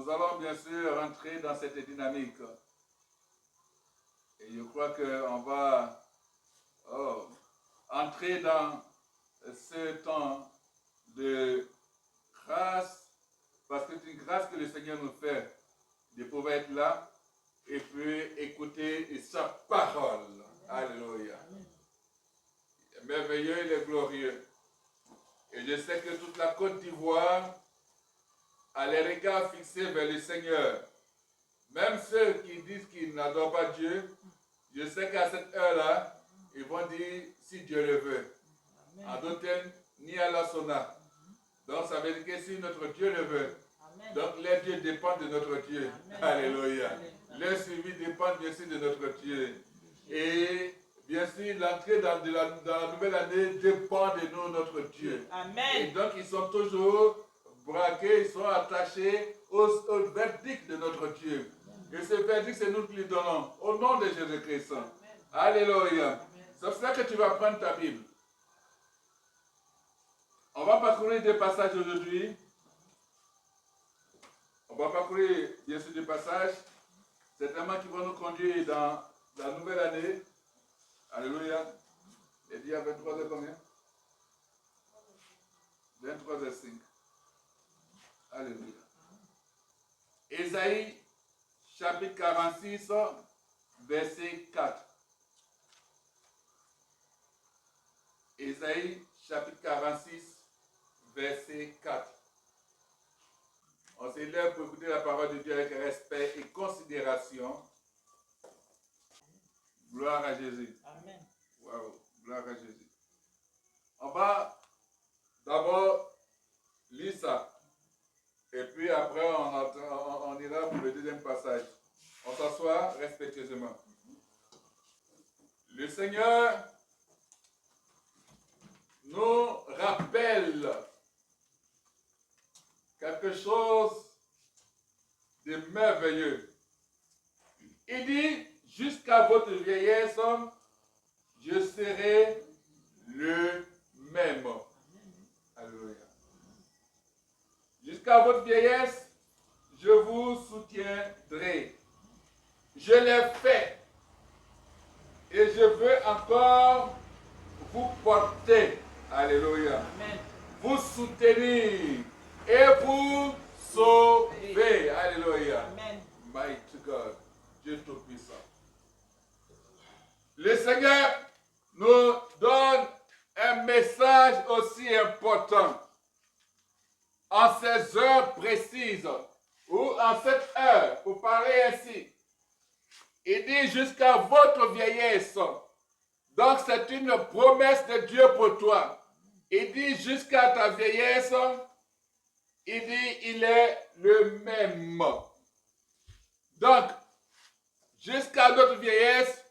nous allons bien sûr rentrer dans cette dynamique. Et je crois qu'on va entrer dans ce temps de grâce, parce que c'est une grâce que le Seigneur nous fait de pouvoir être là et puis écouter sa parole. Alléluia. Il est merveilleux, il est glorieux. Et je sais que toute la Côte d'Ivoire a les regards fixés vers le Seigneur. Même ceux qui disent qu'ils n'adorent pas Dieu, je sais qu'à cette heure-là, ils vont dire si Dieu le veut. Amen. En d'autres termes, ni à la sona. Donc ça veut dire que si notre Dieu le veut, amen. Donc les dieux dépendent de notre Dieu. Amen. Alléluia. Le suivi dépend bien sûr de notre Dieu. Et bien sûr, l'entrée dans la nouvelle année dépend de nous, notre Dieu. Amen. Et donc ils sont toujours braqués, ils sont attachés au verdict de notre Dieu. Et ce verdict, c'est nous qui lui donnons, au nom de Jésus-Christ. Alléluia. C'est pour ça que tu vas prendre ta Bible. On va parcourir des passages aujourd'hui. On va parcourir bien sûr des passages, certainement qui vont nous conduire dans la nouvelle année. Alléluia. Et dit à 23h combien? 23h05. Alléluia. Ésaïe chapitre 46, verset 4. Ésaïe chapitre 46, verset 4. On s'élève pour écouter la parole de Dieu avec respect et considération. Gloire à Jésus. Amen. Wow, gloire à Jésus. On va d'abord lire ça. Et puis après, on ira pour le deuxième passage. On s'assoit respectueusement. Le Seigneur nous rappelle quelque chose de merveilleux. Il dit, jusqu'à votre vieillesse, je serai le même. Alléluia. Jusqu'à votre vieillesse, je vous soutiendrai. Je l'ai fait et je veux encore vous porter. Alléluia. Amen. Vous soutenir et vous sauver. Alléluia. Amen. Mighty God. Dieu Tout-Puissant. Le Seigneur nous donne un message aussi important. En ces heures précises, ou en cette heure, pour parler ainsi, il dit jusqu'à votre vieillesse. Donc c'est une promesse de Dieu pour toi. Il dit jusqu'à ta vieillesse, il dit il est le même. Donc, jusqu'à notre vieillesse,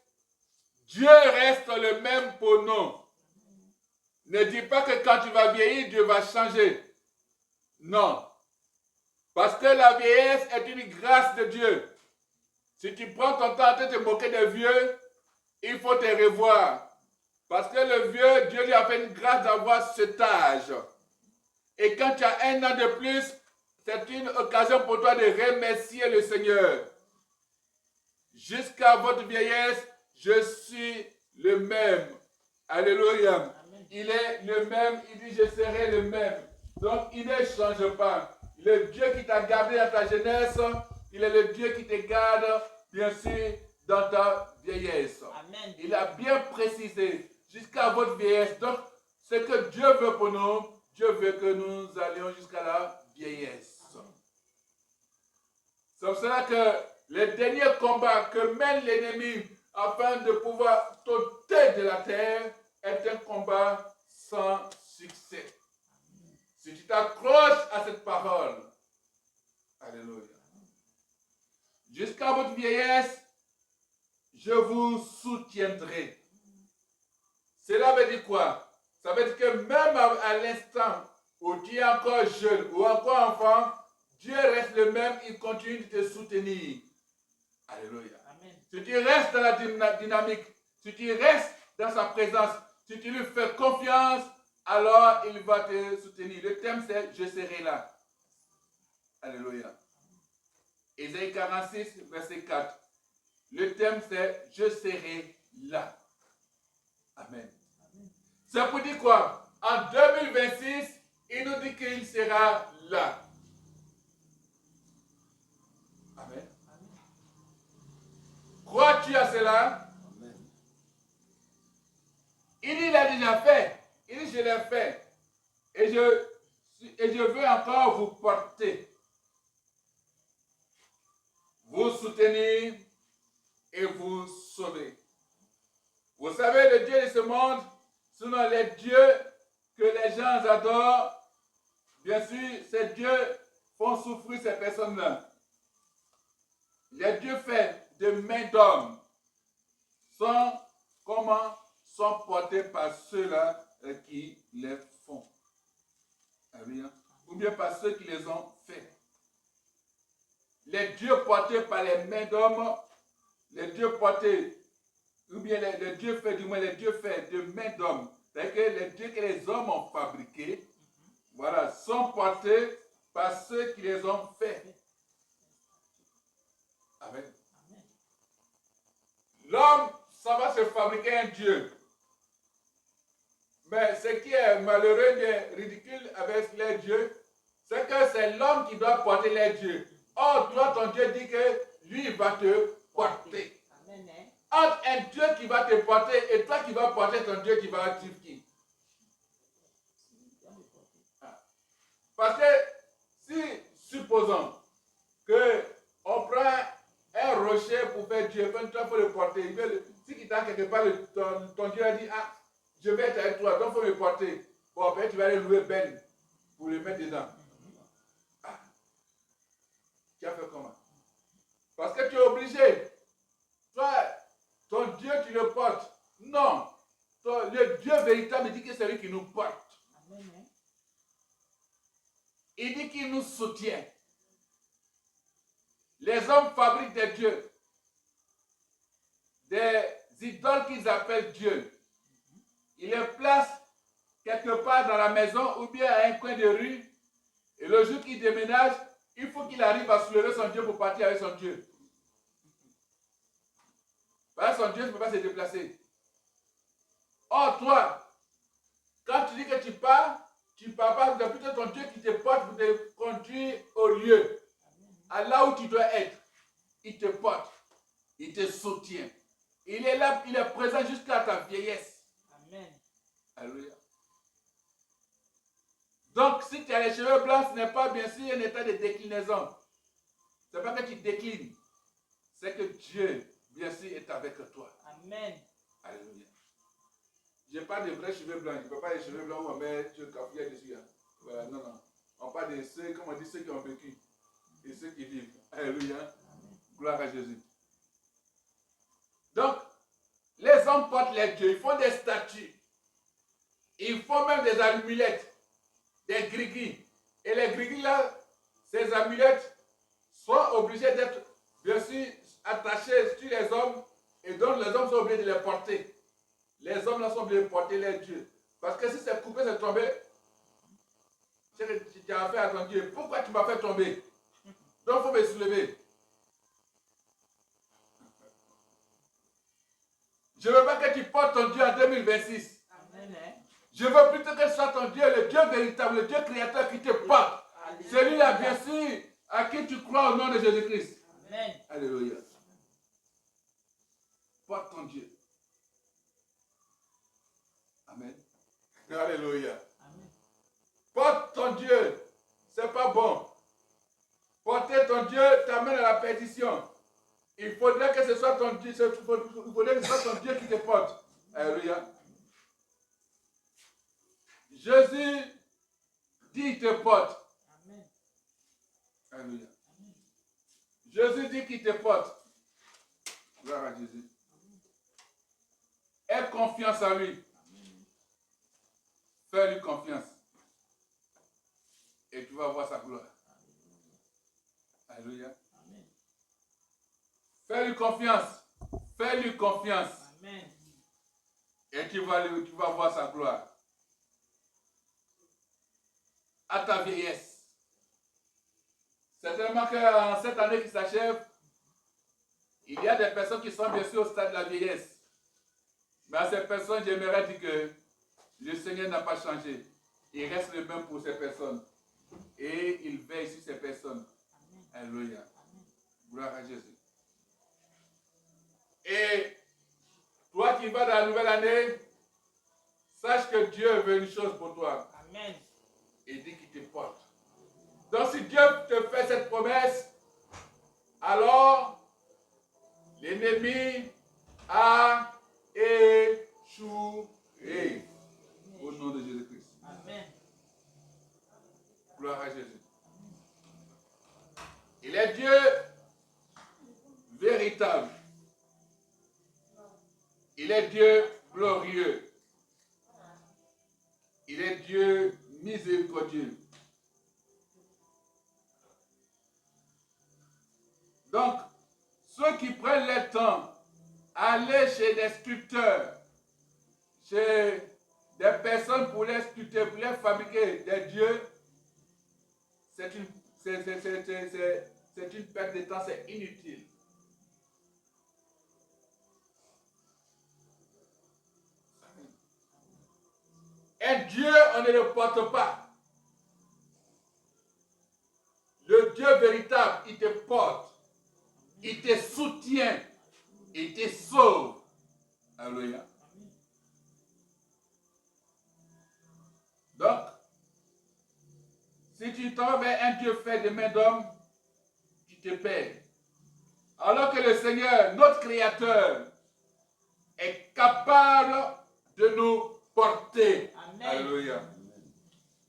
Dieu reste le même pour nous. Ne dis pas que quand tu vas vieillir, Dieu va changer. Non. Parce que la vieillesse est une grâce de Dieu. Si tu prends ton temps de te moquer des vieux, il faut te revoir. Parce que le vieux, Dieu lui a fait une grâce d'avoir cet âge. Et quand tu as un an de plus, c'est une occasion pour toi de remercier le Seigneur. Jusqu'à votre vieillesse, je suis le même. Alléluia. Amen. Il est le même, il dit je serai le même. Donc il ne change pas. Le Dieu qui t'a gardé dans ta jeunesse, il est le Dieu qui te garde, bien sûr, dans ta vieillesse. Amen. Il a bien précisé, jusqu'à votre vieillesse. Donc, ce que Dieu veut pour nous, Dieu veut que nous allions jusqu'à la vieillesse. Amen. C'est pour cela que le dernier combat que mène l'ennemi afin de pouvoir t'ôter de la terre est un combat sans succès. Si tu t'accroches à cette parole, alléluia. Jusqu'à votre vieillesse, je vous soutiendrai. Cela veut dire quoi? Ça veut dire que même à l'instant où tu es encore jeune ou encore enfant, Dieu reste le même, il continue de te soutenir. Alléluia. Amen. Si tu restes dans la dynamique, si tu restes dans sa présence, si tu lui fais confiance, alors il va te soutenir. Le thème c'est « Je serai là ». Alléluia. Ésaïe 46, verset 4. Le thème c'est « Je serai là ». Amen. Ça pour dire quoi? En 2026, il nous dit qu'il sera là. Amen. Crois-tu à cela? Amen. Il dit, il a déjà fait. Il dit, je l'ai fait. Et je veux encore vous porter, vous soutenir et vous sauver. Vous savez, le Dieu de ce monde, sinon les dieux que les gens adorent, bien sûr, ces dieux font souffrir ces personnes-là. Les dieux faits de main d'homme sont portés par ceux-là qui les font. Ou bien par ceux qui les ont faits. Les dieux portés par les mains d'hommes, les dieux portés, ou bien les dieux faits, du moins les dieux faits de main d'hommes, c'est-à-dire que les dieux que les hommes ont fabriqués, voilà, sont portés par ceux qui les ont faits. Amen. L'homme, ça va se fabriquer un Dieu. Mais ce qui est malheureux et ridicule avec les dieux, c'est que c'est l'homme qui doit porter les dieux. Or, toi, ton Dieu dit que lui, il va te porter. Amen. Entre un Dieu qui va te porter et toi qui vas porter ton Dieu qui va activer qui? Parce que si, supposons qu'on prend un rocher pour faire Dieu, quand toi, il faut le porter. Si tu as quelque part, ton Dieu a dit, ah, je vais être avec toi, donc il faut me porter. Bon, ben, tu vas aller louer Ben pour le mettre dedans. Ah. Tu as fait comment? Parce que tu es obligé. Toi, ton Dieu, tu le portes. Non. Le Dieu véritable dit que c'est lui qui nous porte. Amen. Il dit qu'il nous soutient. Les hommes fabriquent des dieux. Des idoles qu'ils appellent Dieu. Ils les placent quelque part dans la maison ou bien à un coin de rue. Et le jour qu'il déménage, il faut qu'il arrive à soulever son Dieu pour partir avec son Dieu. Parce que son Dieu ne peut pas se déplacer. Or, toi, quand tu dis que tu pars pas, c'est plutôt ton Dieu qui te porte pour te conduire au lieu. À là où tu dois être. Il te porte. Il te soutient. Il est là, il est présent jusqu'à ta vieillesse. Amen. Alléluia. Donc, si tu as les cheveux blancs, ce n'est pas bien sûr un état de déclinaison. Ce n'est pas que tu déclines. C'est que Dieu, bien sûr, est avec toi. Amen. Alléluia. Je n'ai pas de vrais cheveux blancs. Je ne peux pas les cheveux blancs où on met du café dessus. Hein. Voilà, non, non. On parle de ceux, comme on dit, ceux qui ont vécu. Et ceux qui vivent. Alléluia. Amen. Gloire à Jésus. Donc, les hommes portent les dieux. Ils font des statues. Ils font même des amulettes. Des grigris. Et les grigris là, ces amulettes sont obligées d'être, bien sûr, attachées sur les hommes. Et donc les hommes sont obligés de les porter. Les hommes là sont obligés de porter les dieux. Parce que si c'est coupé, c'est tombé. Tu as affaire à ton Dieu. Pourquoi tu m'as fait tomber? Donc il faut me soulever. Je ne veux pas que tu portes ton Dieu en 2026. Amen. Je veux plutôt que ce soit ton Dieu, le Dieu véritable, le Dieu créateur qui te porte. Celui-là, bien sûr, à qui tu crois au nom de Jésus-Christ. Amen. Alléluia. Porte ton Dieu. Amen. Alléluia. Amen. Porte ton Dieu. C'est pas bon. Porter ton Dieu t'amène à la perdition. Il faudrait que ce soit ton Dieu, il faudrait que ce soit ton Dieu qui te porte. Alléluia. Jésus dit qu'il te porte. Amen. Alléluia. Amen. Jésus dit qu'il te porte. Gloire à Jésus. Aie confiance en lui. Fais-lui confiance. Et tu vas voir sa gloire. Alléluia. Fais-lui confiance. Fais-lui confiance. Amen. Et tu vas voir sa gloire. À ta vieillesse. Certainement qu'en cette année qui s'achève, il y a des personnes qui sont bien sûr au stade de la vieillesse. Mais à ces personnes, j'aimerais dire que le Seigneur n'a pas changé. Il reste le même pour ces personnes. Et il veille sur ces personnes. Alléluia. Gloire à Jésus. Et toi qui vas dans la nouvelle année, sache que Dieu veut une chose pour toi. Amen. Il dit qu'il te porte. Donc si Dieu te fait cette promesse, alors l'ennemi a échoué. Au nom de Jésus-Christ. Amen. Gloire à Jésus. Il est Dieu véritable. Il est Dieu glorieux. Il est Dieu miséricordieux. Donc, ceux qui prennent le temps aller chez des sculpteurs, chez des personnes pour les sculpter, pour les fabriquer des dieux, c'est une perte de temps, c'est inutile. Un Dieu, on ne le porte pas. Le Dieu véritable, il te porte, il te soutient, il te sauve. Alléluia. Donc, si tu t'en vas vers un Dieu fait de main d'homme, tu te perds. Alors que le Seigneur, notre Créateur, est capable de nous porter. Amen. Alléluia.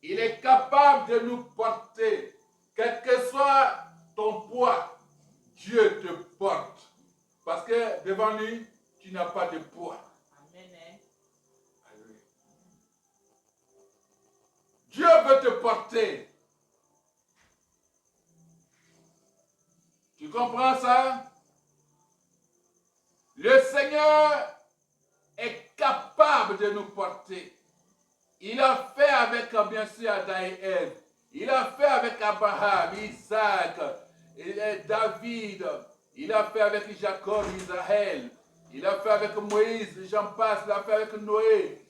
Il est capable de nous porter. Quel que soit ton poids, Dieu te porte. Parce que devant lui, tu n'as pas de poids. Amen. Alléluia. Dieu veut te porter. Tu comprends ça? Le Seigneur est capable de nous porter. Il a fait avec, bien sûr, Adam et Ève. Il a fait avec Abraham, Isaac, David. Il a fait avec Jacob, Israël. Il a fait avec Moïse, j'en passe. Il a fait avec Noé,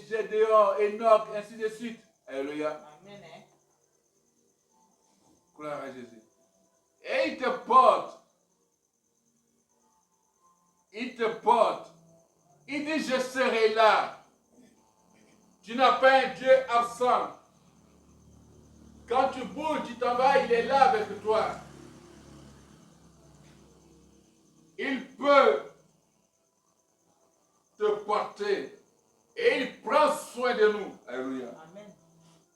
Gédéon, Enoch, ainsi de suite. Alléluia. Amen. Gloire à Jésus. Et il te porte. Il te porte. Il dit, je serai là. Tu n'as pas un Dieu absent. Quand tu bouges, tu t'en vas, il est là avec toi. Il peut te porter. Et il prend soin de nous. Alléluia. Amen.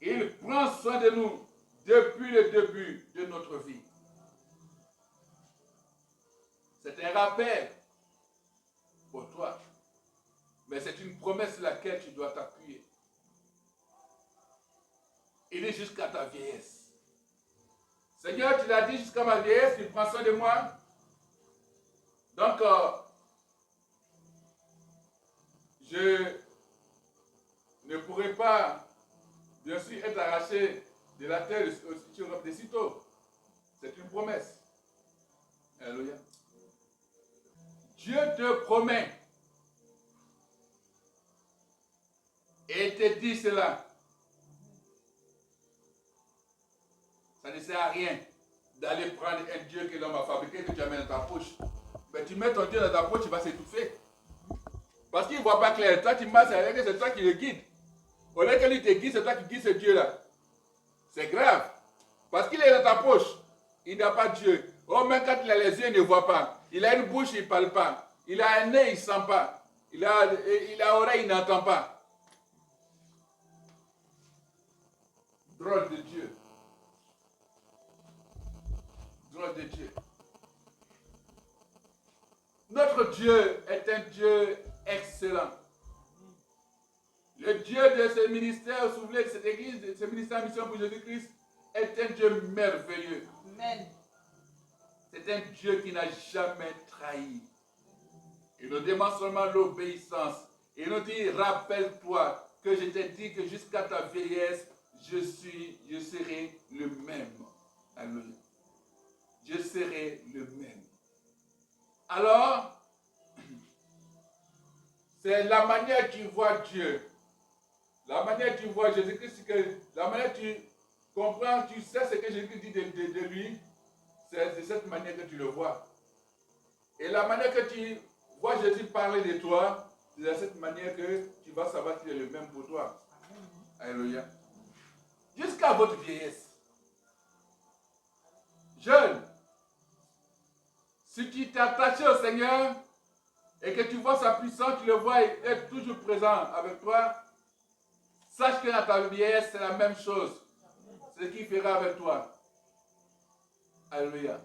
Il prend soin de nous depuis le début de notre vie. C'est un rappel pour toi. Mais c'est une promesse sur laquelle tu dois t'appuyer. Il est jusqu'à ta vieillesse. Seigneur, tu l'as dit jusqu'à ma vieillesse, tu prends soin de moi. Donc, je ne pourrai pas, bien sûr, être arraché de la terre de sitôt. C'est une promesse. Alléluia. Dieu te promet et te dit cela. Ça ne sert à rien d'aller prendre un Dieu que l'homme a fabriqué, que tu amènes dans ta poche. Mais tu mets ton Dieu dans ta poche, il va s'étouffer. Parce qu'il ne voit pas clair. Toi, tu marches avec lui, c'est toi qui le guide. Au lieu que lui te guide, c'est toi qui guides ce Dieu-là. C'est grave. Parce qu'il est dans ta poche. Il n'a pas Dieu. Oh, même quand il a les yeux, il ne voit pas. Il a une bouche, il ne parle pas. Il a un nez, il ne sent pas. Il a oreille, il n'entend pas. Drôle de Dieu. Drôle de Dieu. Notre Dieu est un Dieu excellent. Le Dieu de ce ministère, vous souvenez de cette église, de ce ministère mission pour Jésus-Christ, est un Dieu merveilleux. Amen. C'est un Dieu qui n'a jamais trahi. Il nous demande seulement l'obéissance. Il nous dit, rappelle-toi que je t'ai dit que jusqu'à ta vieillesse, je serai le même. Alléluia. je serai le même. Alors, c'est la manière que tu vois Dieu, la manière que tu vois Jésus-Christ, la manière que tu comprends, tu sais ce que Jésus dit de lui, c'est de cette manière que tu le vois. Et la manière que tu vois Jésus parler de toi, c'est de cette manière que tu vas savoir qu'il est le même pour toi. Alléluia. Jusqu'à votre vieillesse. Jeune, si tu t'es attaché au Seigneur et que tu vois sa puissance, tu le vois être toujours présent avec toi, sache que dans ta vieillesse, c'est la même chose. C'est ce qu'il fera avec toi. Alléluia.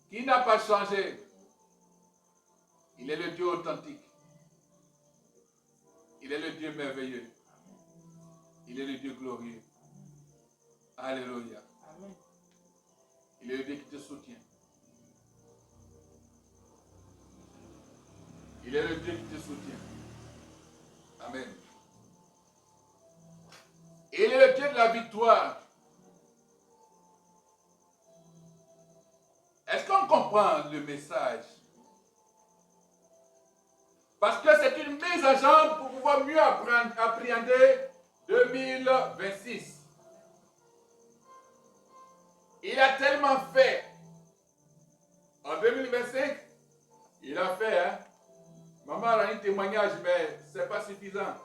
Qui n'a pas changé. Il est le Dieu authentique. Il est le Dieu merveilleux. Il est le Dieu glorieux. Alléluia. Il est le Dieu qui te soutient. Il est le Dieu qui te soutient. Amen. Il est le Dieu de la victoire. Est-ce qu'on comprend le message? Parce que c'est une mise à jambe pour pouvoir mieux appréhender 2026. Il a tellement fait. En 2025, il a fait, hein? Maman a un témoignage, mais ce n'est pas suffisant.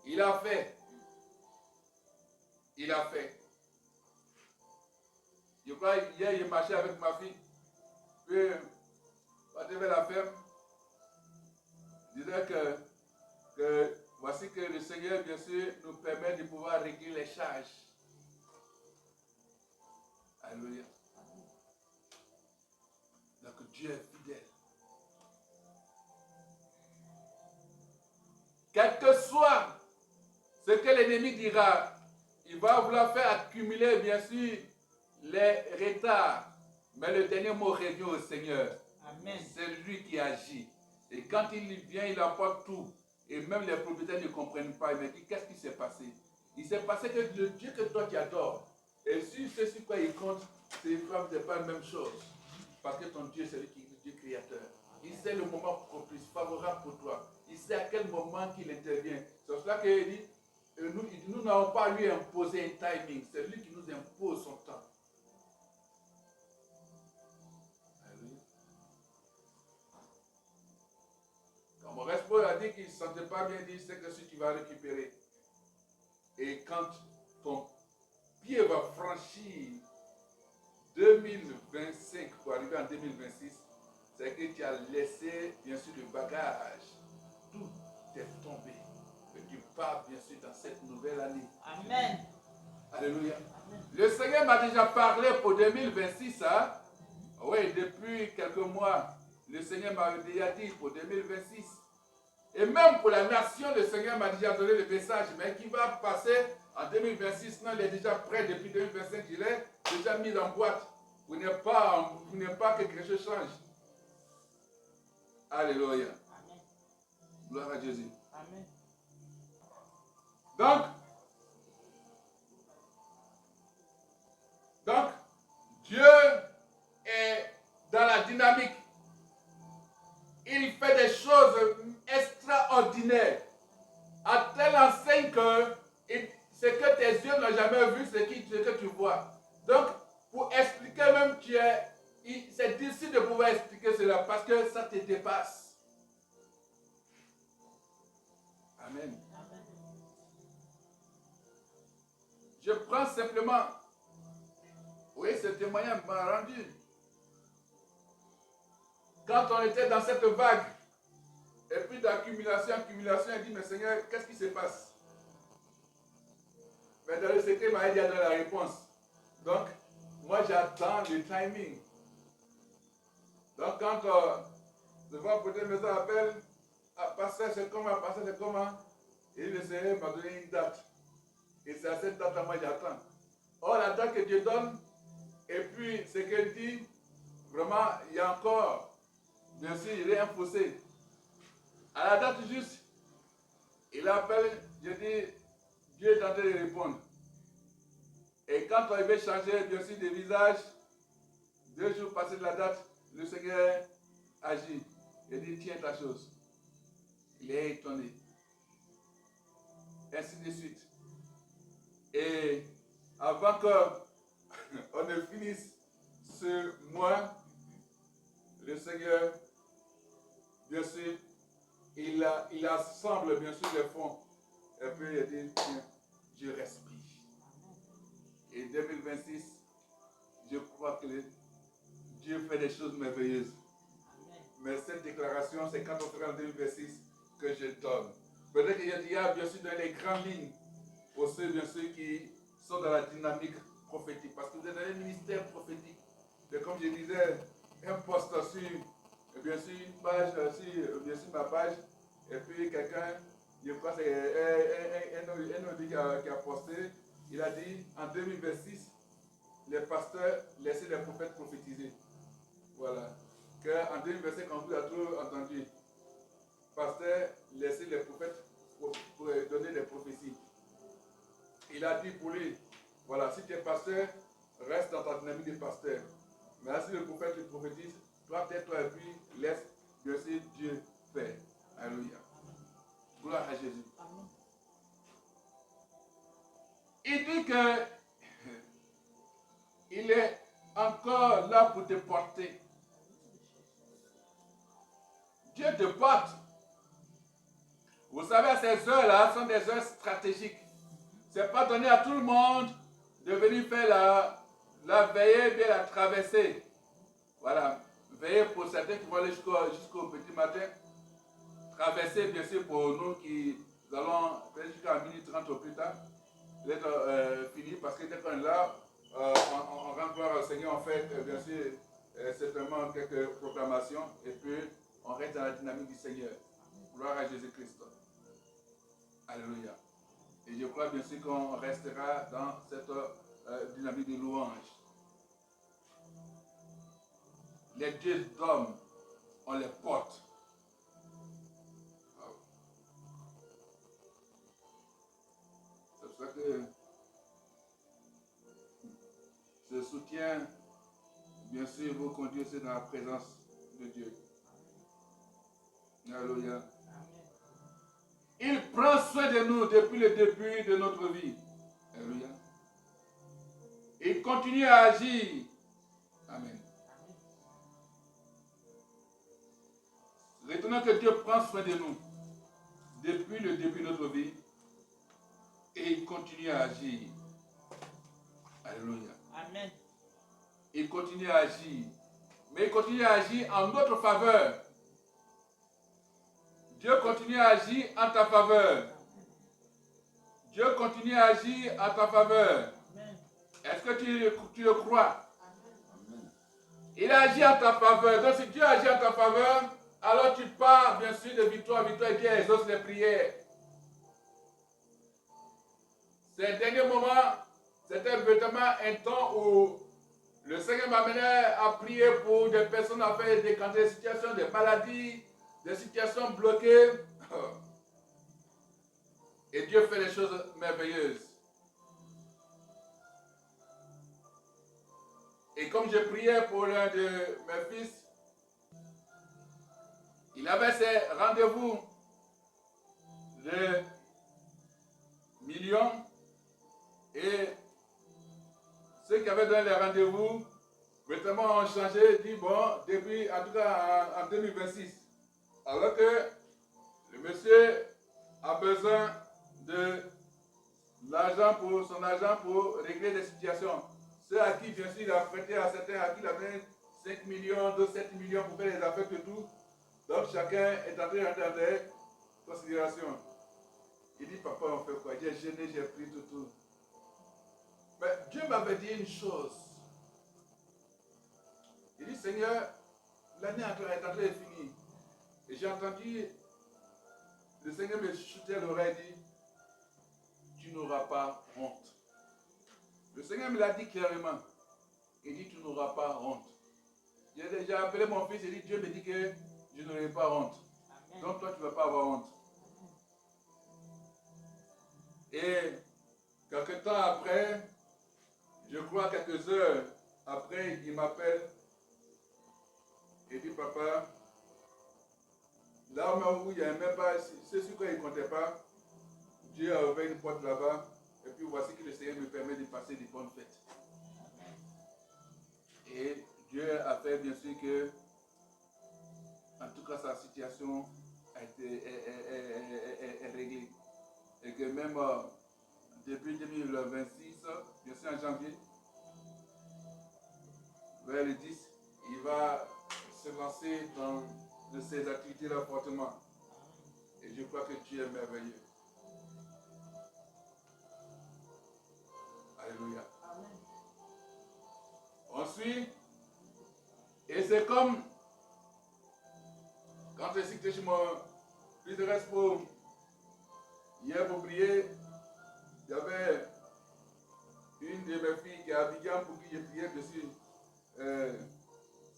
Il a fait. Il a fait. Je crois hier, il marchait avec ma fille. Puis, quand je vais la ferme, je disais que voici que le Seigneur, bien sûr, nous permet de pouvoir régler les charges. Alléluia. Donc Dieu est fidèle. Quel que soit ce que l'ennemi dira, il va vouloir faire accumuler, bien sûr, les retards. Mais le dernier mot revient au Seigneur. Amen. C'est lui qui agit. Et quand il vient, il emporte tout. Et même les propriétaires ne comprennent pas. Il me dit, qu'est-ce qui s'est passé? Il s'est passé que le Dieu que toi tu adores, et si c'est sur quoi il compte, c'est pas la même chose. Parce que ton Dieu, c'est lui qui est le Dieu créateur. Il sait le moment propice, favorable pour toi. Il sait à quel moment qu'il intervient. C'est pour cela qu'il dit, nous n'avons pas lui imposé un timing. C'est lui qui nous impose son temps. Quand mon responsable a dit qu'il ne se sentait pas bien, il dit, c'est que si tu vas récupérer. Et quand ton pied va franchir 2025 pour arriver en 2026, c'est que tu as laissé, bien sûr, le bagage. Tout est tombé. Et tu pars, bien sûr, dans cette nouvelle année. Amen. Alléluia. Amen. Le Seigneur m'a déjà parlé pour 2026. Hein? Oui, depuis quelques mois, le Seigneur m'a déjà dit pour 2026. Et même pour la nation, le Seigneur m'a déjà donné le message. Mais qui va passer en 2026, non, il est déjà prêt depuis 2025. Il est déjà mis en boîte. Vous n'êtes pas que quelque chose change. Alléluia. Amen. Gloire à Jésus. Amen. Donc, Dieu est dans la dynamique. Il fait des choses extraordinaires. À telle enseigne que ce que tes yeux n'ont jamais vu, ce que tu vois. Donc, pour expliquer même, c'est difficile de pouvoir expliquer cela parce que ça te dépasse. Amen. Je prends simplement, oui, ce témoignage m'a rendu. Quand on était dans cette vague, et puis d'accumulation, il dit, mais Seigneur, qu'est-ce qui se passe? Mais dans le secret, il m'a dit la réponse. Donc, moi j'attends le timing. Donc quand je vois peut-être mes appels, passer c'est comment, et le Seigneur m'a donné une date. Et c'est à cette date-là, moi j'attends. Or, la date que Dieu donne, et puis ce qu'elle dit, vraiment, il y a encore, bien sûr, il est un fossé. À la date juste, il appelle, je dis, Dieu est en train de répondre. Et quand on veut changer, bien sûr, de visage, 2 jours passés de la date, le Seigneur agit. Il dit, tiens ta chose. Il est étonné. Ainsi de suite. Et avant qu'on ne finisse ce mois, le Seigneur, bien sûr, il assemble bien sûr les fonds. Et puis il dit, tiens, je respire. Et 2026, je crois que Dieu fait des choses merveilleuses. Mais cette déclaration, c'est quand on sera en 2026 que je donne. Peut-être qu'il y a bien sûr dans les grandes lignes, pour ceux bien sûr qui sont dans la dynamique prophétique. Parce que vous êtes dans les ministères prophétiques. Et comme je disais, un post sur, bien sûr, une page, sur bien sûr ma page, et puis quelqu'un, je crois que c'est un audio qui a posté, il a dit, en 2026, les pasteurs laissez les prophètes prophétiser. Voilà. Qu'en 2025, on vous a toujours entendu. Pasteur, laissez les prophètes pour donner des prophéties. Il a dit pour lui, voilà, si tu es pasteur, reste dans ta dynamique de pasteur. Mais si le prophète te prophétise, toi, tais-toi et puis laisse bien sûr Dieu faire. Alléluia. Gloire à Jésus. Amen. Il dit que il est encore là pour te porter. Dieu te porte. Vous savez, ces heures-là sont des heures stratégiques. Ce n'est pas donné à tout le monde de venir faire la veillée, bien la traversée. Voilà. Veillée pour certains qui vont aller jusqu'au petit matin. Traverser, bien sûr, pour nous qui allons jusqu'à 1h30 au plus tard. Peut-être fini parce que dès qu'on est là, on rentre voir le Seigneur, on fait, bien sûr, certainement quelques proclamations et puis on reste dans la dynamique du Seigneur. Gloire à Jésus-Christ. Alléluia. Et je crois bien sûr qu'on restera dans cette dynamique de louange. Les dieux d'hommes, on les porte. C'est pour ça que ce soutien, bien sûr, vous conduit aussi dans la présence de Dieu. Alléluia. Il prend soin de nous depuis le début de notre vie. Alléluia. Il continue à agir. Amen. Retenons que Dieu prend soin de nous depuis le début de notre vie et il continue à agir. Alléluia. Amen. Il continue à agir. Mais il continue à agir en notre faveur. Dieu continue à agir en ta faveur. Dieu continue à agir en ta faveur. Est-ce que tu le crois? Il agit en ta faveur. Donc si Dieu agit en ta faveur, alors tu pars bien sûr de victoire en victoire et Dieu exauce les prières. Ces derniers moments, c'était vraiment un temps où le Seigneur m'amenait à prier pour des personnes à faire décanter des situations de maladie, des situations bloquées. Et Dieu fait des choses merveilleuses. Et comme je priais pour l'un de mes fils, il avait ses rendez-vous de millions et ceux qui avaient donné les rendez-vous, vraiment ont changé, dit bon, depuis, en tout cas en 2026. Alors que le monsieur a besoin de l'argent pour son argent pour régler des situations. Ceux à qui, bien sûr, il a prêté à certains, à qui il a donné 5 millions, 7 millions pour faire les affaires et tout. Donc chacun est en train de des considérations. Il dit, papa, on fait quoi? J'ai gêné, j'ai pris tout. Mais Dieu m'avait dit une chose. Il dit, Seigneur, l'année est en train de finir. Et j'ai entendu le Seigneur me chuter l'oreille et dit, tu n'auras pas honte. Le Seigneur me l'a dit clairement. Il dit, tu n'auras pas honte. J'ai appelé mon fils et dit, Dieu me dit que je n'aurai pas honte. Amen. Donc toi, tu ne vas pas avoir honte. Et quelques temps après, je crois quelques heures après, il m'appelle Il dit, papa, là où il n'y avait même pas, c'est sûr qu'il ne comptait pas, Dieu a ouvert une porte là-bas, et puis voici que le Seigneur me permet de passer des bonnes fêtes. Et Dieu a fait bien sûr que, en tout cas, sa situation a été est réglée. Et que même depuis 2026, bien sûr en janvier, vers le 10, il va se lancer dans ces activités-là fortement. Et je crois que Dieu est merveilleux. Alléluia. Amen. Ensuite, et c'est comme quand je cite chez moi, plus de reste pour hier pour prier, il y avait une de mes filles qui est à Abidjan pour qui j'ai prié dessus.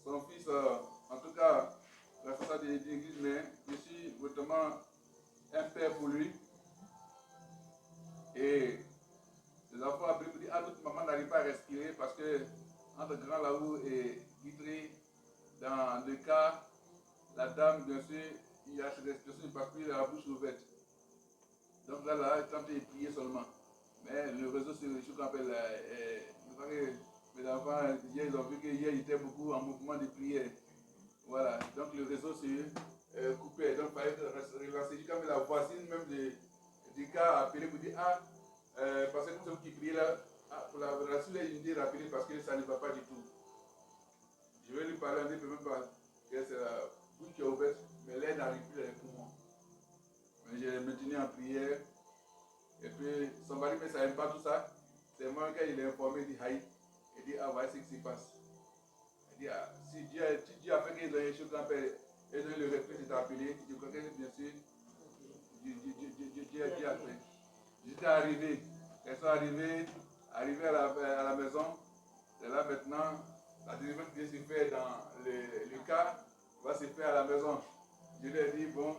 Son fils, en tout cas, responsable de l'église, mais je suis vraiment un père pour lui. Et les enfants après me disent, ah, notre maman n'arrive pas à respirer parce que entre Grand Laou et Guitry, dans le cas, la dame, bien sûr, il y a cette expression parce qu'il a la bouche ouverte. Donc là, il tente de prier seulement. Mais le réseau, c'est ce qu'on appelle, les enfants, hier, ils ont vu qu'hier, il était beaucoup en mouvement de prière. Voilà, donc le réseau s'est coupé. Donc, il fallait relancer. Quand la voisine même du cas a appelé pour dire, ah, parce que c'est vous qui priez là, ah, pour la relation, il dit rappeler parce que ça ne va pas du tout. Je vais lui parler, on ne peut même pas que c'est la bouche qui est ouverte, mais là, elle n'arrive plus dans les poumons. Mais j'ai maintenu en prière. Et puis, son mari ne savait pas tout ça. C'est moi quand il est informé, il dit, aïe. Il dit, ah, voilà ce qui se passe. Il dit, ah, si Dieu a fait qu'ils ont une chose qu'on peut, ils ont le respect de t'appeler, je crois que bien sûr, Dieu a fait. J'étais arrivé, elles sont arrivées à la maison. Et là maintenant, la délivrance qui se fait dans le cas va se faire à la maison. Je lui ai dit, bon,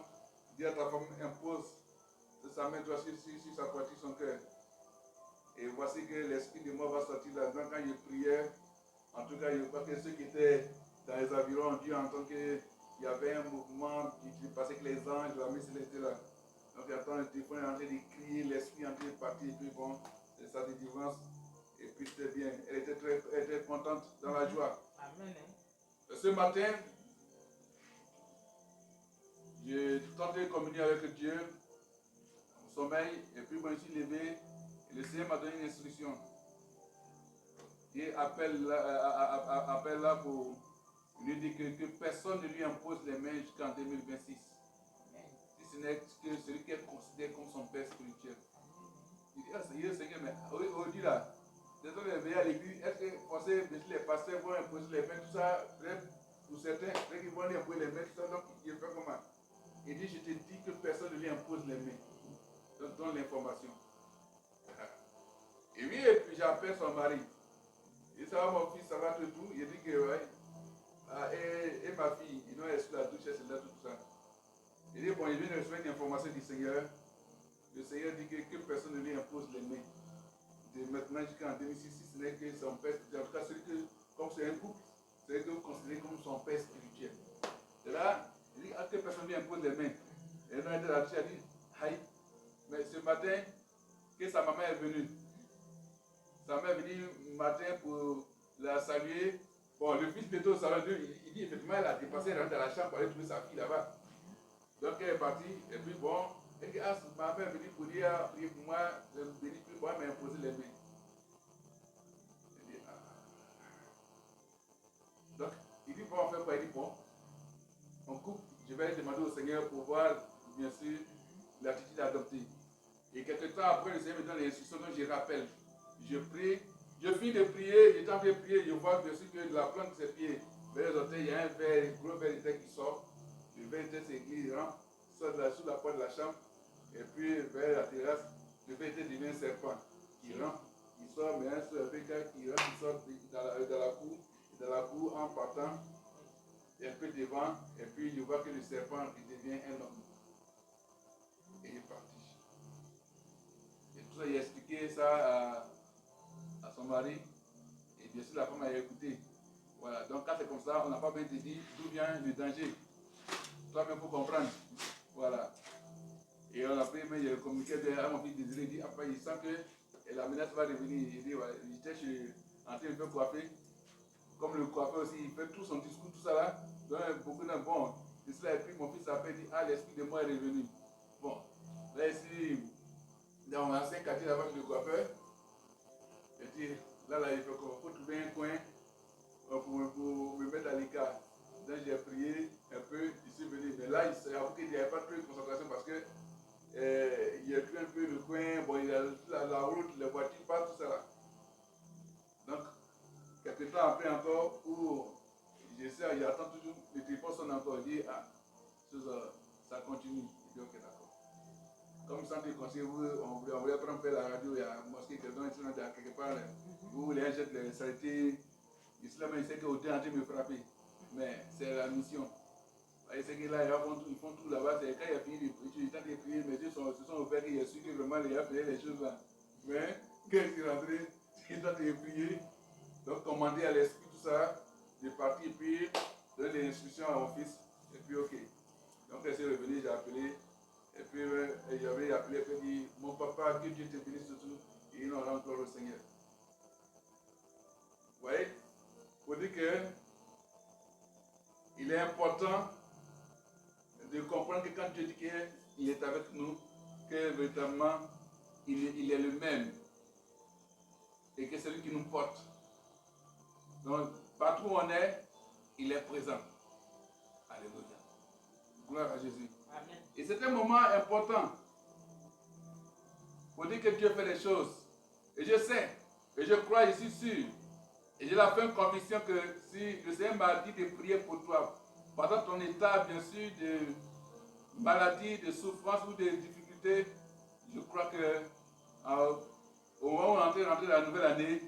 dis à ta femme, impose sa main droite sur sa poitrine, son cœur. Et voici que l'esprit de mort va sortir là-dedans quand je priais. En tout cas, je crois que ceux qui étaient dans les environs ont dû entendre qu'il y avait un mouvement qui passait que les anges, la messe était là. Donc, il y a le téléphone est en train de crier, l'esprit est en train de partir, et puis bon, c'est sa délivrance. Et puis c'était bien. Elle était très contente, dans la joie. Amen. Ce matin, j'ai tenté de communier avec Dieu au sommeil, et puis moi je suis levé, et le Seigneur m'a donné une instruction. Et appelle là pour lui dire que personne ne lui impose les mains jusqu'en 2026. Si ce n'est que celui qui est considéré comme son père spirituel. Il dit, ah Seigneur, mais aujourd'hui là, désolé, à l'église, est-ce que forcément les pasteurs vont imposer les mains, tout ça, bref, pour certains, peut-être qu'ils vont imposer les mains, tout ça, donc il fait comment? Il dit, je te dis que personne ne lui impose les mains. Donc donne l'information. Et oui, et puis j'appelle son mari. Il dit, ça va mon fils, ça va tout. Il dit que ouais. Ah, et ma fille, ils ont reçu la douche, c'est là, tout ça. Il dit, bon, il vient de recevoir une information du Seigneur. Le Seigneur dit que personne ne lui impose les mains. De maintenant jusqu'en 2006, si ce n'est que son père spirituel. En tout cas, celui que, comme c'est un couple, c'est que vous considérez comme son père spirituel. Et là, il dit, que personne ne lui impose les mains. Et là, il a dit, aïe. Mais ce matin, que sa maman est venue. Sa mère est venue matin pour la saluer. Bon, le fils plutôt au salon, il dit effectivement, elle a dépassé, elle rentre dans la chambre pour aller trouver sa fille là-bas. Donc elle est partie, et puis bon, elle dit, ah, ma mère est venue pour dire, prier pour moi, venir pour moi, mais imposer les mains. Elle dit, ah. Donc, il dit, bon, on fait quoi? Il dit, bon, on coupe, je vais demander au Seigneur pour voir, bien sûr, l'attitude adoptée. Et quelques temps après, le Seigneur me donne les instructions, donc je rappelle. Je prie, je finis de prier, j'étais en train de prier, je vois bien sûr que de la plante de ses pieds, vers les orteils, il y a un verre, un gros verre de terre qui sort. Le verre de terre s'église, sort sous la porte de la chambre, et puis vers la terrasse, le verre de terre devient un serpent qui rentre, il sort, mais un seul verre qui rentre, il sort dans la cour en partant, un peu devant, et puis je vois que le serpent il devient un homme. Et il est parti. Et tout ça, il a expliqué ça à son mari, et bien sûr la femme a écouté. Voilà, donc quand c'est comme ça, on n'a pas besoin de te dire d'où vient le danger. Toi-même, il faut comprendre. Voilà. Et on a pris, mais il y a le communiqué à mon fils Désiré, il dit, après, il sent que la menace va revenir. Il dit, ouais, j'étais en train de me coiffer. Comme le coiffeur aussi, il fait tout son discours, tout ça là. Donc, beaucoup de bon. Et cela, et puis mon fils s'appelle, dit, ah, l'esprit de moi est revenu. Bon, là, ici, dans mon ancien quartier, là-bas, le coiffeur, et puis, là, il faut trouver un coin pour me mettre à l'écart. Donc, j'ai prié un peu, je suis venu. Mais là, j'avoue qu'il n'y avait pas trop de concentration parce que il y a plus un peu le coin, bon, il y a la route, les voitures, pas tout ça là. Donc, quelques temps après encore, où j'essaie, il attend toujours, le téléphone sonne encore, il dit, ah, ça continue. Il dit, ok, d'accord. Comme il sentait conseiller, on voulait prendre la radio, il y a une mosquée, quelqu'un est quelque part, où les gens jettent les saletés. Islam, il sait qu'au temps, me frapper. Mais c'est la mission. Il sait que là, ils font tout là-bas. C'est quand il a fini de prier, il a de prier, mes yeux se sont ouverts, il a su que vraiment il a fait les choses là. Mais quand il est rentré, il a de prier. Donc, commander à l'esprit tout ça, de partir, puis donner les instructions à mon fils. Et puis, ok. Donc, quand il est revenu, j'ai appelé. Et puis, j'avais appelé, et puis dit, mon papa, que Dieu te bénisse surtout. Et il en rend gloire au Seigneur. Vous voyez? Il faut dire qu'il est important de comprendre que quand Dieu dit qu'il est avec nous, que véritablement, il est le même. Et que c'est lui qui nous porte. Donc, partout où on est, il est présent. Alléluia. Gloire à Jésus. Amen. Et c'est un moment important. Il faut dire que Dieu fait des choses. Et je sais, et je crois, je suis sûr, et j'ai la ferme conviction que si le Seigneur m'a dit de prier pour toi, pendant ton état, bien sûr, de maladie, de souffrance ou de difficultés, je crois que au moment où on est rentré dans la nouvelle année,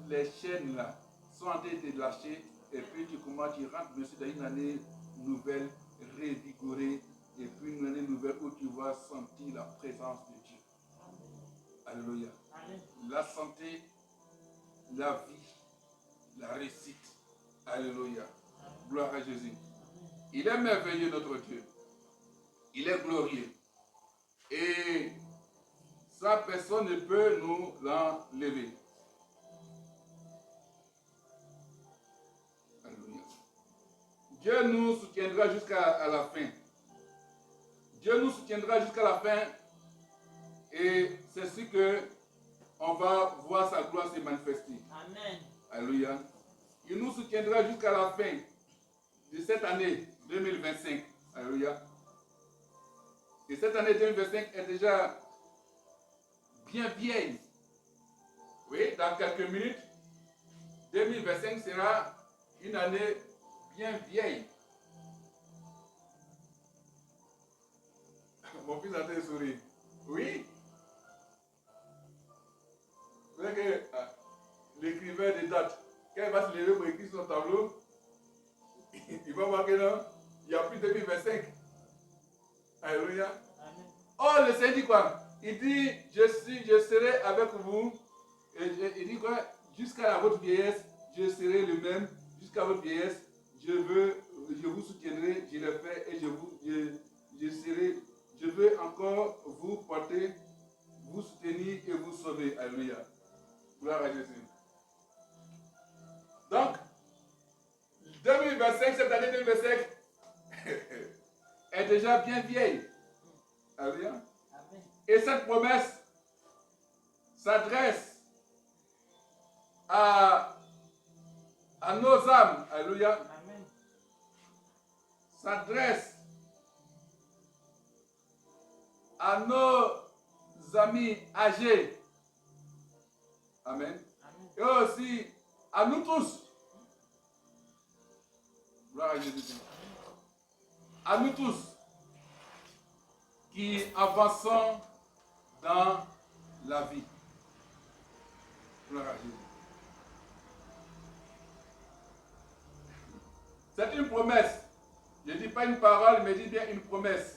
les chaînes là sont en train de lâcher et puis tu rentres bien sûr dans une année nouvelle, révigorée, et puis une année nouvelle où tu vas sentir la présence de Dieu. Alléluia. Amen. La santé, la vie, la réussite. Alléluia. Gloire à Jésus. Il est merveilleux notre Dieu. Il est glorieux. Et ça, personne ne peut nous l'enlever. Alléluia. Dieu nous soutiendra jusqu'à la fin. Dieu nous soutiendra jusqu'à la fin. Et c'est ce que on va voir sa gloire se manifester. Amen. Alléluia. Il nous soutiendra jusqu'à la fin de cette année 2025. Alléluia. Et cette année 2025 est déjà bien vieille. Oui, dans quelques minutes, 2025 sera une année bien vieille. Mon fils a été sourire. Oui. Vous savez que l'écrivain des dates, quand il va se lever pour écrire son tableau, il va voir que non, il n'y a plus 2025. Alléluia. Oh, le Seigneur dit quoi? Il dit, je serai avec vous. Et il dit quoi? Jusqu'à votre vieillesse, je serai le même. Jusqu'à votre vieillesse, je vous soutiendrai, je le fais et je veux encore vous porter, vous soutenir et vous sauver. Alléluia. Gloire à Jésus. Donc, 2025, cette année 2025 est déjà bien vieille. Alléluia. Et cette promesse s'adresse à nos âmes. Alléluia. S'adresse à nos amis âgés. Amen. Et aussi à nous tous. Gloire à Jésus. À nous tous qui avançons dans la vie. Gloire à Jésus. C'est une promesse. Je ne dis pas une parole, mais je dis bien une promesse.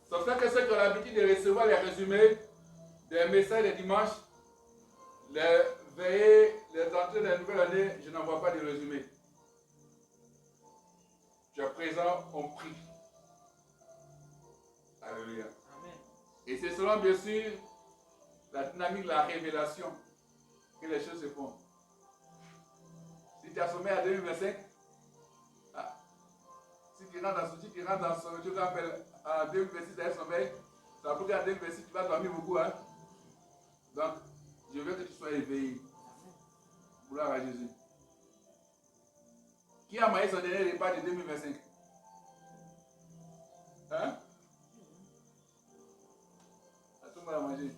Ça fait que ceux qui ont l'habitude de recevoir les résumés des messages les dimanches, les veillées, les entrées de la nouvelle année, je n'envoie pas de résumé. présent ont pris. Alléluia. Amen. Et c'est selon, bien sûr, la dynamique de la révélation que les choses se font. Si tu as sommeil à 2025, si tu rentres dans ce que tu appelles à 2026 avec sommeil, ça veut dire qu'à 2026 tu vas dormir beaucoup. Hein? Donc, je veux que tu sois éveillé. Gloire à Jésus. Qui a mangé son dernier repas de 2025? Hein? Tout le monde a mangé.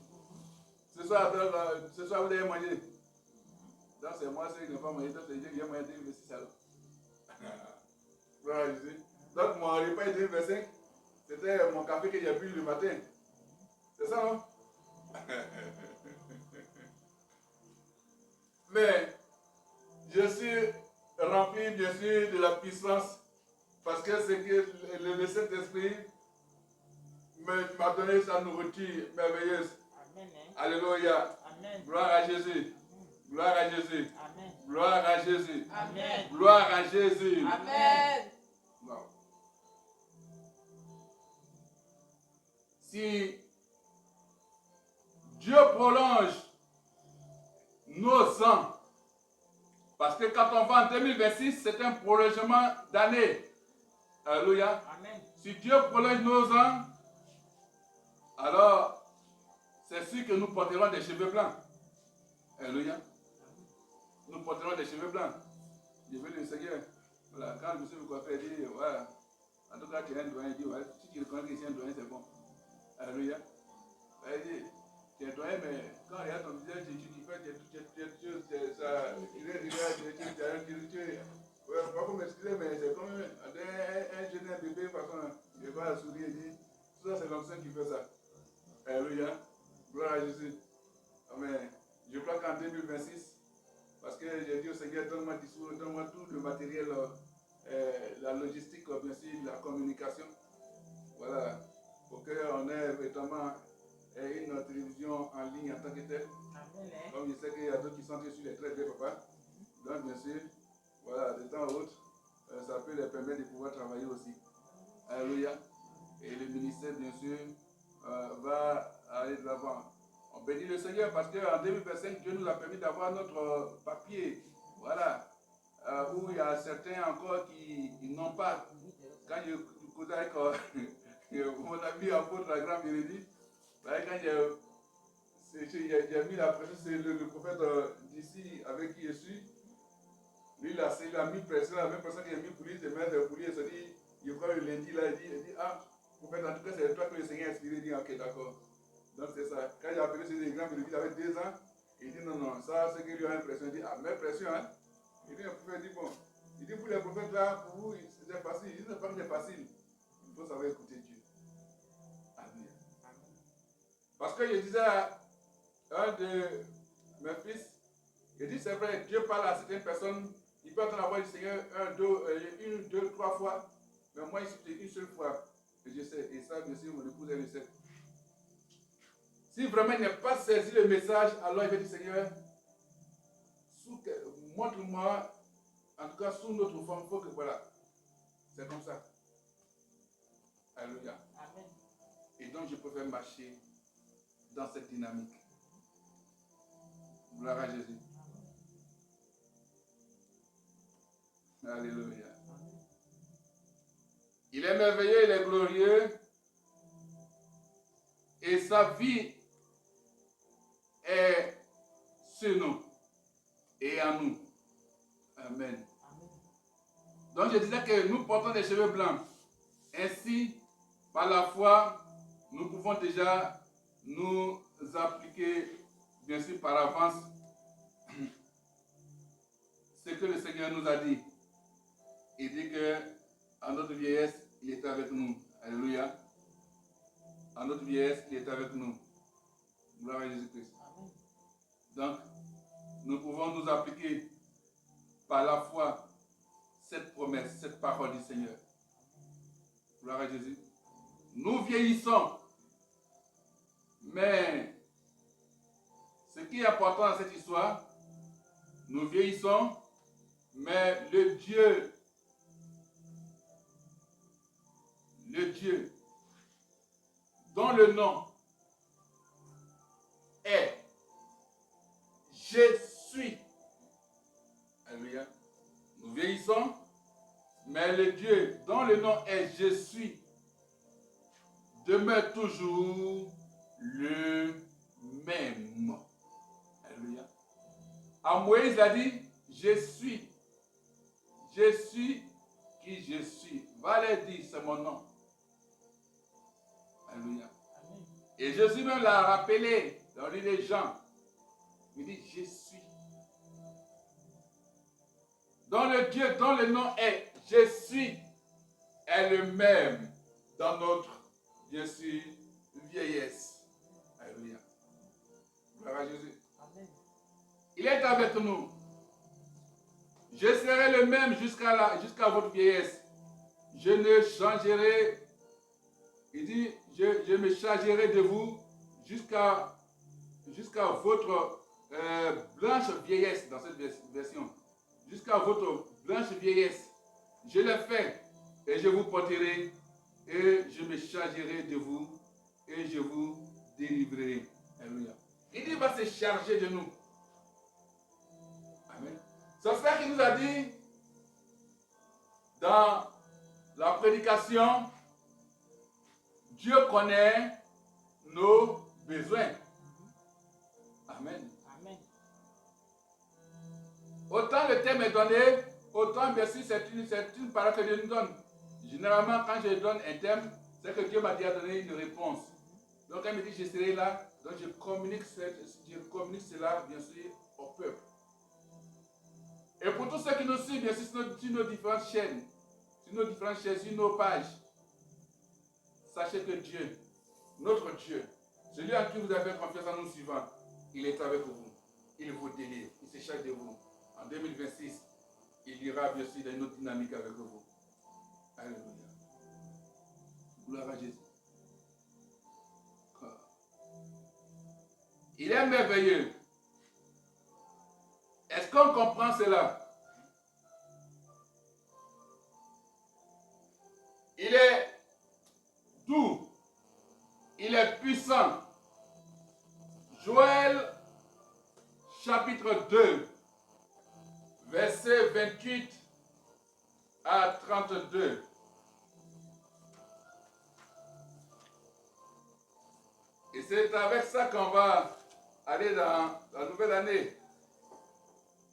Ce soir, vous avez mangé. Donc c'est moi celui qui n'a pas mangé. Donc c'est Dieu qui a mangé 2026 alors. Gloire à Jésus. Donc mon repas de 2025, c'était mon café que j'ai bu le matin. C'est ça, non? Mais je suis rempli bien sûr de la puissance parce que c'est que le Saint-Esprit m'a donné sa nourriture merveilleuse. Amen. Alléluia. Amen. Gloire à Jésus. Gloire à Jésus. Amen. Gloire à Jésus. Amen. Gloire à Jésus. Amen. Wow. Si Dieu prolonge nos ans, parce que quand on va en 2026, c'est un prolongement d'année. Alléluia. Amen. Si Dieu prolonge nos ans, alors c'est sûr que nous porterons des cheveux blancs. Alléluia. Nous porterons des cheveux blancs. Je veux le Seigneur. Voilà, quand je me suis coiffé, il dit, voilà. En tout cas, tu es un doyen, il dit, ouais, si tu reconnais que c'est un doyen, c'est bon. Alléluia. Il dit, tu es un doyen, mais quand il y a ton visage, tu fais pas pour m'excuser, mais c'est comme un jeune bébé, par contre, il va sourire et dire, ça c'est l'onction qui fait ça. Alléluia. Gloire à Jésus. Amen. Je crois qu'en 2026, parce que j'ai dit au Seigneur, donne-moi tout le matériel, la logistique, bien sûr, la communication. Voilà. Pour qu'on ait vraiment une télévision en ligne en tant que telle. Comme je sais qu'il y a d'autres qui sont sur les traits de papa. Donc, bien sûr, voilà, de temps à autre, ça peut les permettre de pouvoir travailler aussi. Alléluia. Et le ministère, bien sûr, va aller de l'avant. On bénit le Seigneur parce qu'en 2025, Dieu nous a permis d'avoir notre papier. Voilà. Où il y a certains encore qui n'ont pas. Quand je causais avec mon ami apôtre, la grande Vérité, quand j'ai mis la pression, c'est le prophète d'ici avec qui je suis. Lui, il a mis pression, la même personne qui a mis pour lui, de mettre pour lui, il se dit, il croit le lundi, là, il dit, ah, prophète, en tout cas, c'est toi que le Seigneur a inspiré, il dit, ok, d'accord. Donc c'est ça. Quand j'ai appelé ce grand Vérité, il avait 2 ans, il dit, non, ça, c'est qu'il lui a l'impression, il dit, ah, mais pression, hein. Il dit, le prophète dit, bon, il dit, pour les prophètes là, pour vous, c'est facile. Il dit, c'est pas que c'est facile. Il faut savoir écouter Dieu. Amen. Parce que je disais à un de mes fils, il dit, c'est vrai, Dieu parle à certaines personnes, il peut entendre la voix du Seigneur 1, 2, 3 fois, mais moi, il suffit une seule fois, que je sais. Et ça, bien sûr, mon épouse, elle le sait. Si vraiment il n'a pas saisi le message, alors il va dire, Seigneur, montre-moi, en tout cas sous notre forme, il faut que voilà. C'est comme ça. Alléluia. Amen. Et donc je préfère marcher dans cette dynamique. Gloire à Jésus. Alléluia. Il est merveilleux, il est glorieux. Et sa vie est sur nous et en nous. Amen. Donc je disais que nous portons des cheveux blancs. Ainsi, par la foi, nous pouvons déjà nous appliquer, bien sûr par avance, ce que le Seigneur nous a dit. Il dit que à notre vieillesse, il est avec nous. Alléluia. À notre vieillesse, il est avec nous. Gloire à Jésus-Christ. Donc, nous pouvons nous appliquer par la foi cette promesse, cette parole du Seigneur. Gloire à Jésus. Nous vieillissons. Mais ce qui est important dans cette histoire, nous vieillissons, mais le Dieu le nom est je suis. Alléluia. Nous vieillissons, mais le Dieu dont le nom est je suis demeure toujours le même. Alléluia. À Moïse a dit, je suis qui je suis. Va leur dire, c'est mon nom. Alléluia. Et Jésus même l'a rappelé dans les gens. Il dit, je suis. Dans le Dieu dont le nom est je suis est le même dans notre je suis vieillesse. Alléluia. Gloire à Jésus. Amen. Il est avec nous. Je serai le même jusqu'à votre vieillesse. Je ne changerai. Il dit, je me chargerai de vous jusqu'à votre blanche vieillesse dans cette version. Jusqu'à votre blanche vieillesse. Je l'ai fait et je vous porterai et je me chargerai de vous et je vous délivrerai. Alléluia. Il dit, il va se charger de nous. Amen. C'est ça qu'il nous a dit dans la prédication. Dieu connaît nos besoins. Amen. Amen. Autant le thème est donné, autant bien sûr c'est une parole que Dieu nous donne. Généralement, quand je donne un thème, c'est que Dieu m'a déjà donné une réponse. Donc, elle me dit, je serai là. Donc, je communique cela, bien sûr, au peuple. Et pour tous ceux qui nous suivent, bien sûr, sur nos différentes chaînes, sur nos pages, sachez que Dieu, notre Dieu, celui en qui vous avez confiance en nous suivant, il est avec vous. Il vous délivre. Il se charge de vous. En 2026, il ira bien sûr dans une autre dynamique avec vous. Alléluia. Gloire à Jésus. Il est merveilleux. Est-ce qu'on comprend cela? Il est doux. Il est puissant. Joël chapitre 2, verset 28 à 32. Et c'est avec ça qu'on va aller dans la nouvelle année.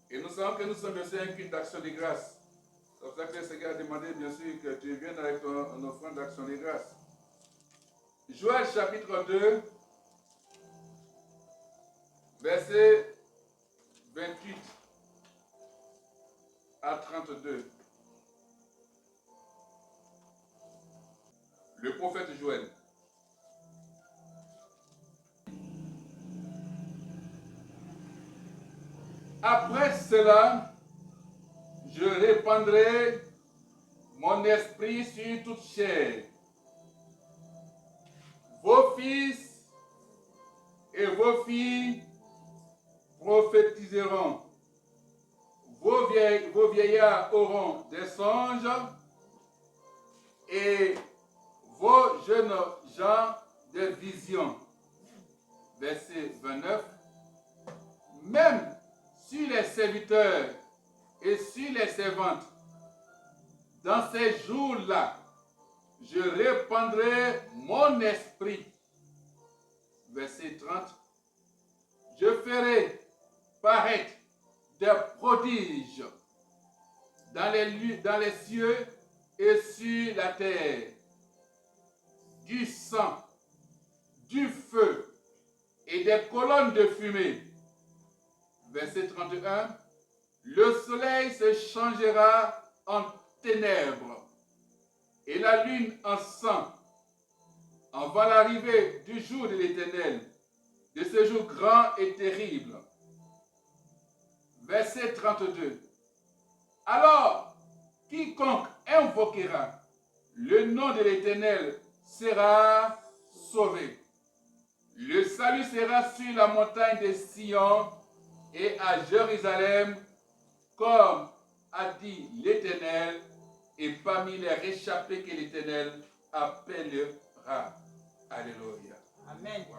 Et nous savons que nous sommes bien sûr un culte d'action de grâce. C'est pour ça que le Seigneur a demandé bien sûr que tu viennes avec ton offrande d'action de grâce. Joël chapitre 2, verset 28 à 32. Le prophète Joël. Après cela, je répandrai mon esprit sur toute chair. Vos fils et vos filles prophétiseront. Vos vieillards auront des songes et vos jeunes gens des visions. Verset 29. Même sur les serviteurs et sur les servantes, dans ces jours-là, je répandrai mon esprit. Verset 30. Je ferai paraître des prodiges dans les cieux et sur la terre, du sang, du feu et des colonnes de fumée. Verset 31. Le soleil se changera en ténèbres et la lune en sang avant l'arrivée du jour de l'Éternel, de ce jour grand et terrible. Verset 32. Alors, quiconque invoquera le nom de l'Éternel sera sauvé. Le salut sera sur la montagne de Sion et à Jérusalem, comme a dit l'Éternel, et parmi les réchappés que l'Éternel appellera. Alléluia. Amen. Wow.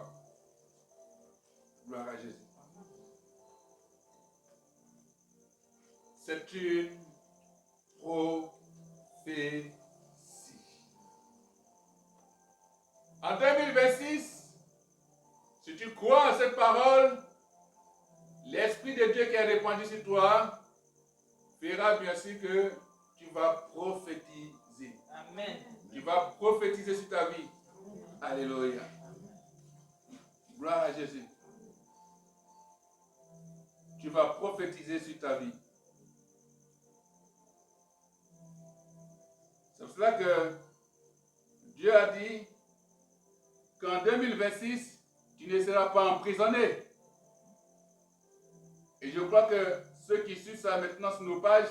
Gloire à Jésus. C'est une prophétie. En 2026, si tu crois à cette parole, l'Esprit de Dieu qui est répandu sur toi fera bien sûr que tu vas prophétiser. Amen. Tu vas prophétiser sur ta vie. Alléluia. Gloire à Jésus. Tu vas prophétiser sur ta vie. C'est pour cela que Dieu a dit qu'en 2026, tu ne seras pas emprisonné. Et je crois que ceux qui suivent ça maintenant sur nos pages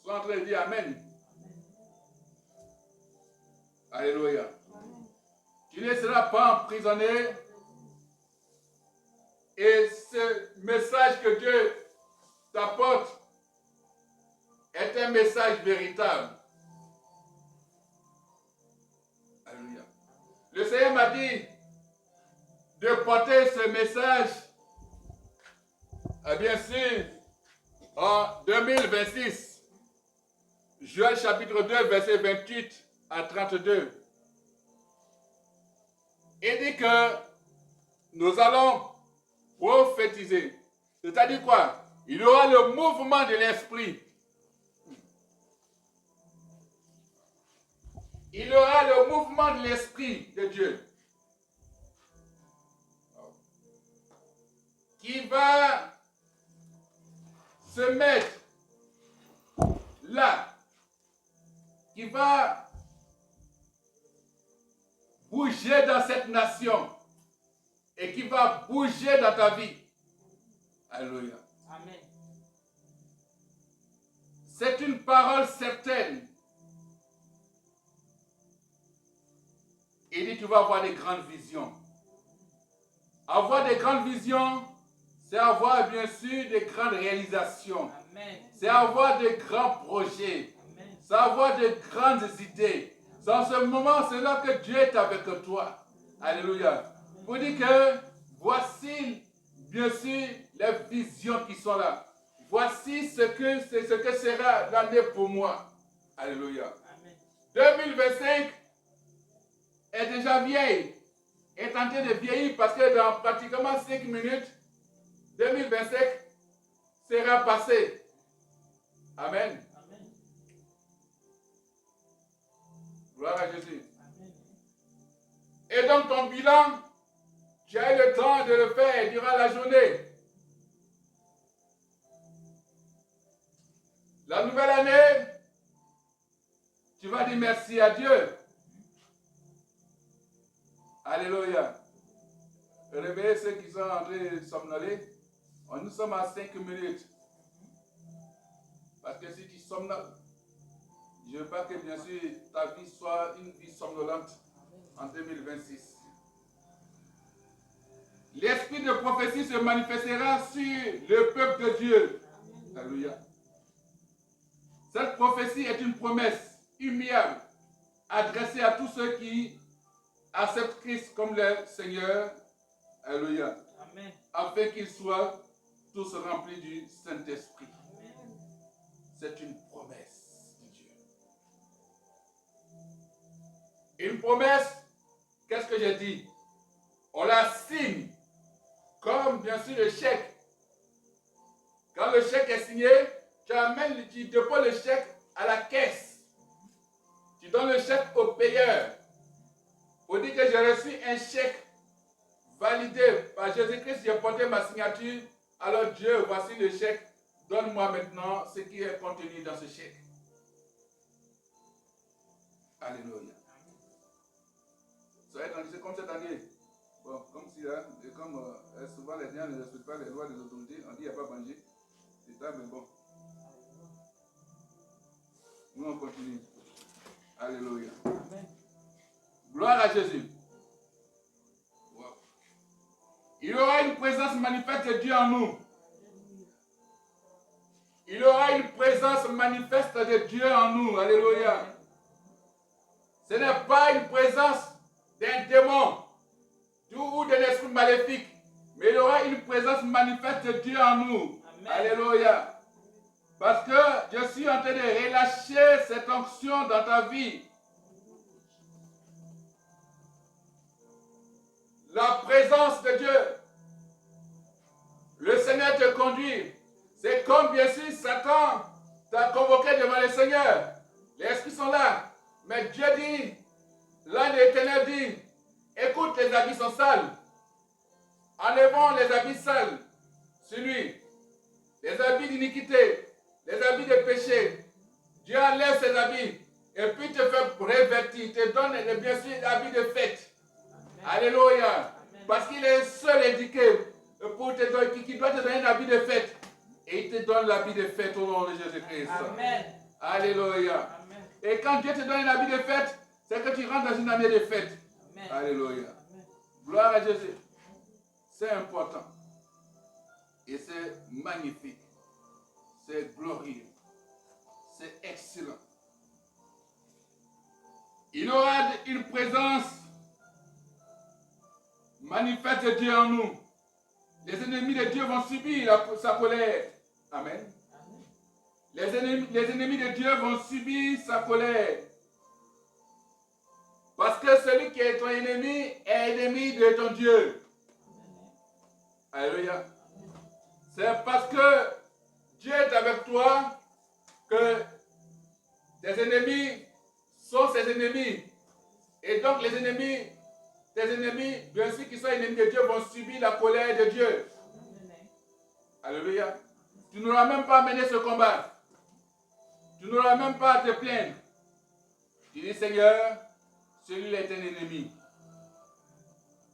sont en train de dire Amen. Alléluia. Tu ne seras pas emprisonné. Et ce message que Dieu t'apporte est un message véritable. Alléluia. Le Seigneur m'a dit de porter ce message, bien sûr, en 2026. Joël chapitre 2, verset 28 à 32. Il dit que nous allons prophétiser. C'est-à-dire quoi? Il y aura le mouvement de l'esprit. Il y aura le mouvement de l'esprit de Dieu qui va se mettre là, qui va bouger dans cette nation et qui va bouger dans ta vie. Alléluia. Amen. C'est une parole certaine. Il dit tu vas avoir des grandes visions. Avoir des grandes visions, c'est avoir bien sûr des grandes réalisations. Amen. C'est avoir de grands projets. Amen. C'est avoir de grandes idées. C'est en ce moment, c'est là que Dieu est avec toi. Alléluia. Pour dire que voici bien sûr les visions qui sont là. Voici ce que sera l'année pour moi. Alléluia. Amen. 2025 est déjà vieille. Est en train de vieillir parce que dans pratiquement 5 minutes, 2025 sera passé. Amen. Amen. Gloire à Jésus. Amen. Et donc ton bilan, tu as eu le temps de le faire durant la journée. La nouvelle année, tu vas dire merci à Dieu. Alléluia. Réveillez ceux qui sont en train de somnoler. Nous sommes à 5 minutes. Parce que si tu somnoles, je ne veux pas que bien sûr ta vie soit une vie somnolente en 2026. L'esprit de prophétie se manifestera sur le peuple de Dieu. Alléluia. Cette prophétie est une promesse immuable adressée à tous ceux qui acceptent Christ comme leur Seigneur. Alléluia. Amen. Afin qu'ils soient tous remplis du Saint-Esprit. C'est une promesse de Dieu. Une promesse, qu'est-ce que j'ai dit? On la signe comme bien sûr le chèque. Quand le chèque est signé, tu déposes le chèque à la caisse. Tu donnes le chèque au payeur. Pour dire que j'ai reçu un chèque validé par Jésus-Christ, j'ai porté ma signature. Alors Dieu, voici le chèque. Donne-moi maintenant ce qui est contenu dans ce chèque. Alléluia. Soyez dans comme cette année. Bon, comme si, hein, comme souvent les gens ne respectent pas les lois des autorités, on dit qu'il n'y a pas manger. C'est ça, mais bon. Nous, on continue. Alléluia. Amen. Gloire à Jésus. Wow. Il y aura une présence manifeste de Dieu en nous. Il y aura une présence manifeste de Dieu en nous. Alléluia. Ce n'est pas une présence d'un démon. ou d'un esprit maléfique, mais il y aura une présence manifeste de Dieu en nous. Amen. Alléluia. Parce que je suis en train de relâcher cette onction dans ta vie. La présence de Dieu. Le Seigneur te conduit. C'est comme bien sûr Satan t'a convoqué devant le Seigneur. Les esprits sont là. Mais Dieu dit, l'un des Éternels dit, écoute, les habits sont sales. Enlevons les habits sales sur lui. Les habits d'iniquité, les habits de péché. Dieu enlève ses habits et puis te fait revêtir, te donne bien sûr l'habit de fête. Amen. Alléluia. Amen. Parce qu'il est seul indiqué pour te donner, qui doit te donner un habit de fête. Et il te donne l'habit de fête au nom de Jésus-Christ. Amen. Alléluia. Amen. Et quand Dieu te donne un habit de fête, c'est que tu rentres dans une année de fête. Amen. Alléluia. Amen. Gloire à Jésus. C'est important. Et c'est magnifique. C'est glorieux. C'est excellent. Il y aura une présence manifeste de Dieu en nous. Les ennemis de Dieu vont subir sa colère. Amen. Les ennemis de Dieu vont subir sa colère. Parce que celui qui est ton ennemi est ennemi de ton Dieu. Alléluia. C'est parce que Dieu est avec toi que tes ennemis sont ses ennemis. Et donc les ennemis, tes ennemis, bien sûr qui sont ennemis de Dieu, vont subir la colère de Dieu. Alléluia. Tu n'auras même pas mené ce combat. Tu n'auras même pas à te plaindre. Tu dis, Seigneur, celui-là est un ennemi.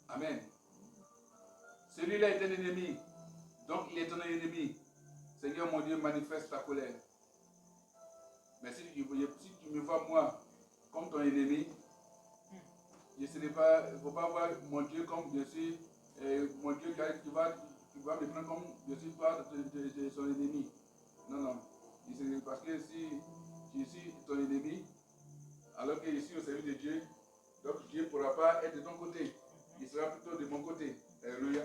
Amen. Celui-là est un ennemi. Donc il est ton ennemi. Seigneur, mon Dieu, manifeste ta colère. Mais si tu me vois, moi, comme ton ennemi, il ne faut pas voir mon Dieu comme, bien sûr, mon Dieu qui va me prendre comme, bien sûr, toi, de son ennemi. Non, non. Parce que si je suis ton ennemi, alors que je suis au service de Dieu, donc Dieu ne pourra pas être de ton côté. Il sera plutôt de mon côté. Alléluia.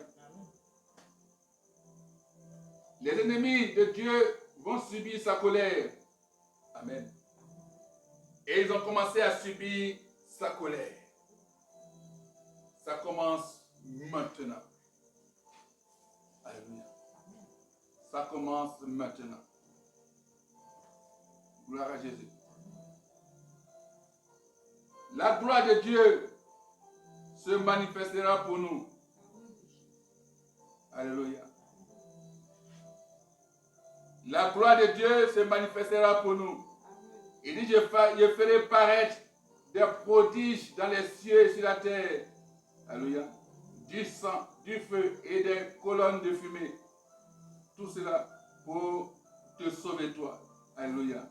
Les ennemis de Dieu vont subir sa colère. Amen. Et ils ont commencé à subir sa colère. Ça commence maintenant. Alléluia. Ça commence maintenant. Gloire à Jésus. La gloire de Dieu se manifestera pour nous. Alléluia. La gloire de Dieu se manifestera pour nous. Il dit, je ferai paraître des prodiges dans les cieux et sur la terre. Alléluia. Du sang, du feu et des colonnes de fumée. Tout cela pour te sauver toi. Alléluia.